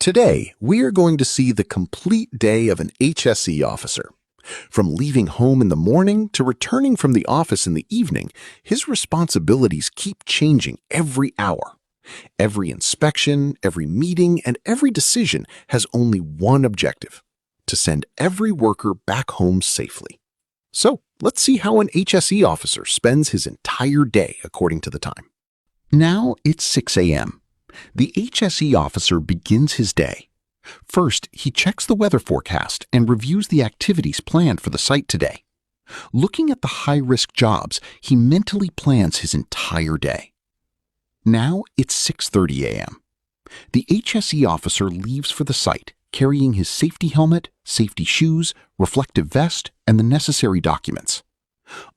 Today, we are going to see the complete day of an HSE officer. From leaving home in the morning to returning from the office in the evening, his responsibilities keep changing every hour. Every inspection, every meeting, and every decision has only one objective: to send every worker back home safely. So, let's see how an HSE officer spends his entire day according to the time. Now it's 6 a.m. The HSE officer begins his day. First, he checks the weather forecast and reviews the activities planned for the site today. Looking at the high-risk jobs, he mentally plans his entire day. Now it's 6:30 a.m. The HSE officer leaves for the site, carrying his safety helmet, safety shoes, reflective vest, and the necessary documents.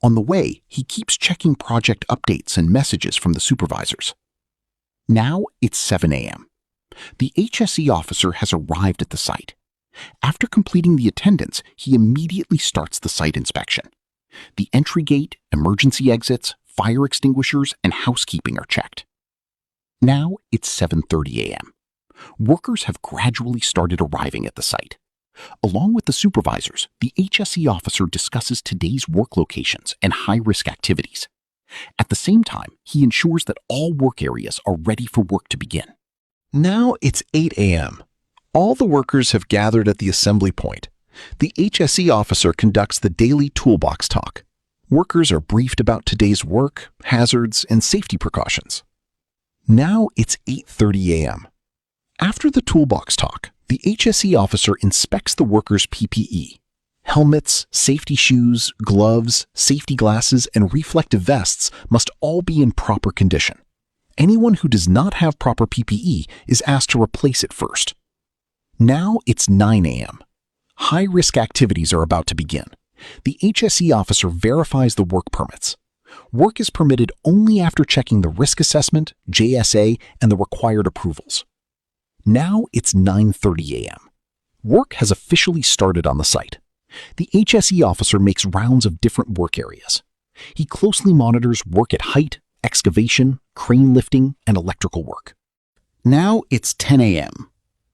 On the way, he keeps checking project updates and messages from the supervisors. Now it's 7 a.m. The HSE officer has arrived at the site. After completing the attendance, he immediately starts the site inspection. The entry gate, emergency exits, fire extinguishers, and housekeeping are checked. Now it's 7:30 a.m. Workers have gradually started arriving at the site. Along with the supervisors, the HSE officer discusses today's work locations and high-risk activities. At the same time, he ensures that all work areas are ready for work to begin. Now it's 8 a.m. All the workers have gathered at the assembly point. The HSE officer conducts the daily toolbox talk. Workers are briefed about today's work, hazards, and safety precautions. Now it's 8:30 a.m. After the toolbox talk, the HSE officer inspects the workers' PPE. Helmets, safety shoes, gloves, safety glasses, and reflective vests must all be in proper condition. Anyone who does not have proper PPE is asked to replace it first. Now it's 9 a.m. High-risk activities are about to begin. The HSE officer verifies the work permits. Work is permitted only after checking the risk assessment, JSA, and the required approvals. Now it's 9:30 a.m. Work has officially started on the site. The HSE officer makes rounds of different work areas. He closely monitors work at height, excavation, crane lifting, and electrical work. Now it's 10 a.m.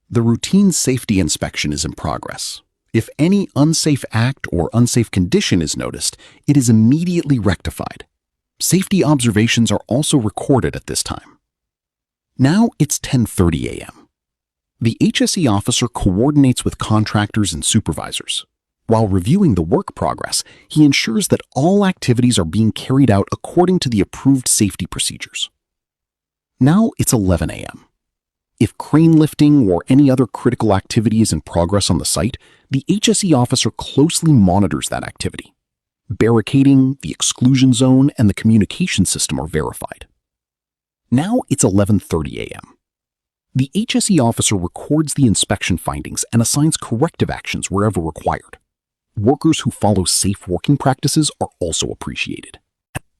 The routine safety inspection is in progress. If any unsafe act or unsafe condition is noticed, it is immediately rectified. Safety observations are also recorded at this time. Now it's 10:30 a.m. The HSE officer coordinates with contractors and supervisors. While reviewing the work progress, he ensures that all activities are being carried out according to the approved safety procedures. Now it's 11 a.m. If crane lifting or any other critical activity is in progress on the site, the HSE officer closely monitors that activity. Barricading, the exclusion zone, and the communication system are verified. Now it's 11:30 a.m. The HSE officer records the inspection findings and assigns corrective actions wherever required. Workers who follow safe working practices are also appreciated.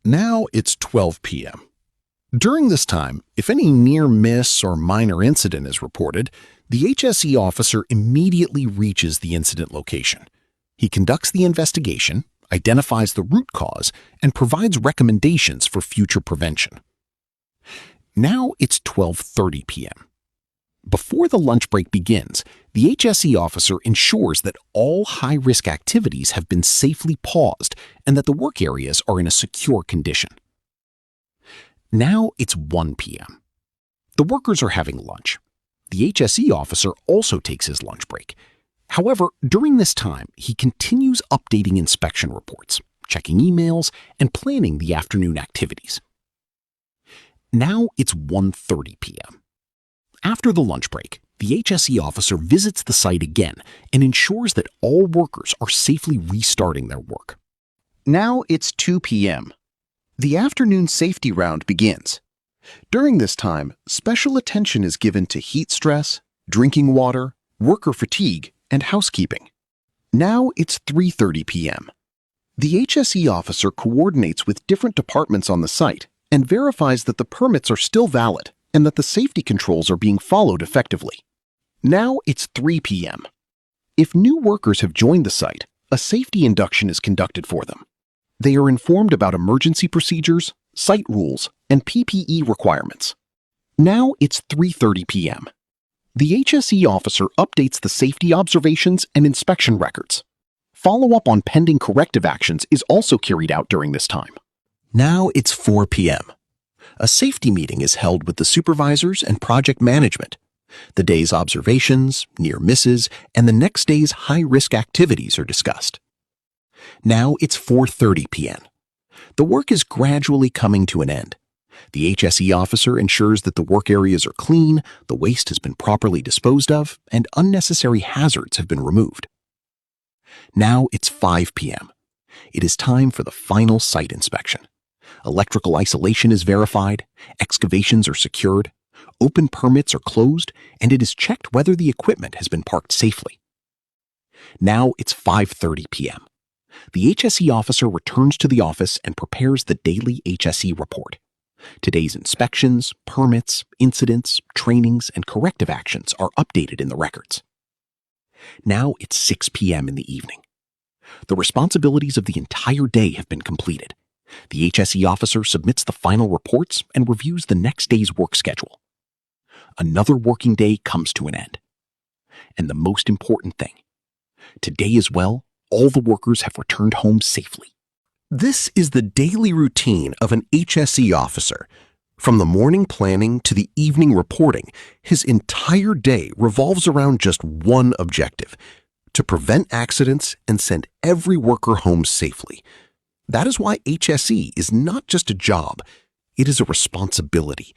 Now it's 12 p.m. During this time, if any near miss or minor incident is reported, the HSE officer immediately reaches the incident location. He conducts the investigation, identifies the root cause, and provides recommendations for future prevention. Now it's 12:30 p.m. Before the lunch break begins, the HSE officer ensures that all high-risk activities have been safely paused and that the work areas are in a secure condition. Now it's 1 p.m. The workers are having lunch. The HSE officer also takes his lunch break. However, during this time, he continues updating inspection reports, checking emails, and planning the afternoon activities. Now it's 1:30 p.m. After the lunch break, the HSE officer visits the site again and ensures that all workers are safely restarting their work. Now it's 2 p.m. The afternoon safety round begins. During this time, special attention is given to heat stress, drinking water, worker fatigue, and housekeeping. Now it's 3:30 p.m. The HSE officer coordinates with different departments on the site and verifies that the permits are still valid and that the safety controls are being followed effectively. Now it's 3 p.m. If new workers have joined the site, a safety induction is conducted for them. They are informed about emergency procedures, site rules, and PPE requirements. Now it's 3:30 p.m. The HSE officer updates the safety observations and inspection records. Follow-up on pending corrective actions is also carried out during this time. Now it's 4 p.m. A safety meeting is held with the supervisors and project management. The day's observations, near misses, and the next day's high-risk activities are discussed. Now it's 4:30 p.m. The work is gradually coming to an end. The HSE officer ensures that the work areas are clean, the waste has been properly disposed of, and unnecessary hazards have been removed. Now it's 5 p.m. It is time for the final site inspection. Electrical isolation is verified, excavations are secured, open permits are closed, and it is checked whether the equipment has been parked safely. Now it's 5:30 p.m. The HSE officer returns to the office and prepares the daily HSE report. Today's inspections, permits, incidents, trainings, and corrective actions are updated in the records. Now it's 6 p.m. in the evening. The responsibilities of the entire day have been completed. The HSE officer submits the final reports and reviews the next day's work schedule. Another working day comes to an end. And the most important thing, today as well, all the workers have returned home safely. This is the daily routine of an HSE officer. From the morning planning to the evening reporting, his entire day revolves around just one objective: to prevent accidents and send every worker home safely. That is why HSE is not just a job, it is a responsibility.